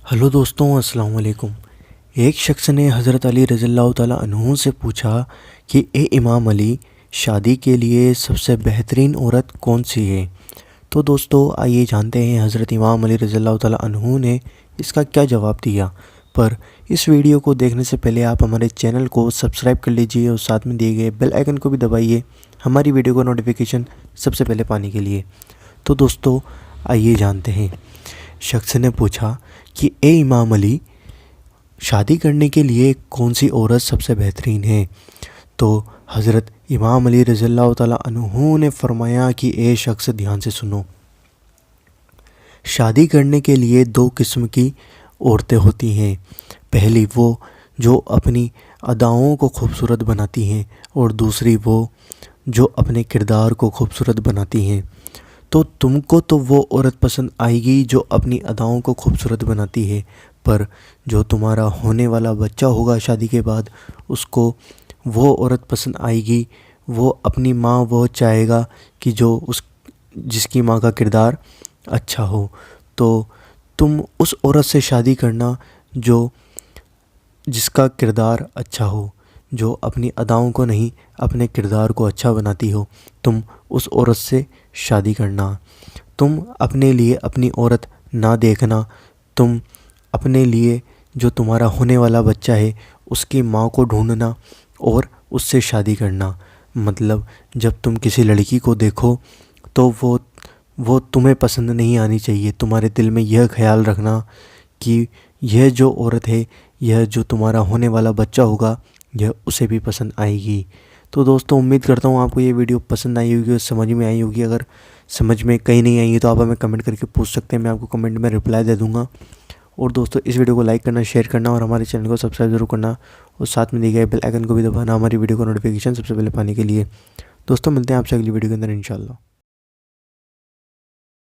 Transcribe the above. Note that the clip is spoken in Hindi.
हेलो दोस्तों, अस्सलाम वालेकुम। एक शख्स ने हज़रत अली रज़ियल्लाहु ताला अन्हु से पूछा कि ए इमाम अली, शादी के लिए सबसे बेहतरीन औरत कौन सी है। तो दोस्तों आइए जानते हैं हज़रत इमाम अली रज़ियल्लाहु ताला अन्हु ने इसका क्या जवाब दिया। पर इस वीडियो को देखने से पहले आप हमारे चैनल को सब्सक्राइब कर लीजिए और साथ में दिए गए बेल आइकन को भी दबाइए हमारी वीडियो को नोटिफिकेशन सबसे पहले पाने के लिए। तो दोस्तों आइए जानते हैं। शख्स ने पूछा कि ए इमाम अली, शादी करने के लिए कौन सी औरत सबसे बेहतरीन है। तो हज़रत इमाम अली रज़ियल्लाहु ताला अन्हु ने फरमाया कि ए शख्स, ध्यान से सुनो। शादी करने के लिए दो किस्म की औरतें होती हैं। पहली वो जो अपनी अदाओं को खूबसूरत बनाती हैं और दूसरी वो जो अपने किरदार को खूबसूरत बनाती हैं। तो तुमको तो वो औरत पसंद आएगी जो अपनी अदाओं को खूबसूरत बनाती है, पर जो तुम्हारा होने वाला बच्चा होगा शादी के बाद, उसको वो औरत पसंद आएगी। वो अपनी माँ वो चाहेगा कि जो उस जिसकी माँ का किरदार अच्छा हो। तो तुम उस औरत से शादी करना जो जिसका किरदार अच्छा हो, जो अपनी अदाओं को नहीं अपने किरदार को अच्छा बनाती हो। तुम उस औरत से शादी करना। तुम अपने लिए अपनी औरत ना देखना, तुम अपने लिए जो तुम्हारा होने वाला बच्चा है उसकी माँ को ढूंढना और उससे शादी करना। मतलब जब तुम किसी लड़की को देखो तो वो तुम्हें पसंद नहीं आनी चाहिए। तुम्हारे दिल में यह ख्याल रखना कि यह जो औरत है, यह जो तुम्हारा होने वाला बच्चा होगा, यह उसे भी पसंद आएगी। तो दोस्तों उम्मीद करता हूँ आपको ये वीडियो पसंद आई होगी और समझ में आई होगी। अगर समझ में कहीं नहीं आई है तो आप हमें कमेंट करके पूछ सकते हैं, मैं आपको कमेंट में रिप्लाई दे दूँगा। और दोस्तों इस वीडियो को लाइक करना, शेयर करना और हमारे चैनल को सब्सक्राइब जरूर करना और साथ में दिए गए बेल आइकन को भी दबाना हमारी वीडियो को नोटिफिकेशन सबसे पहले पाने के लिए। दोस्तों मिलते हैं आपसे अगली वीडियो के अंदर इंशाल्लाह।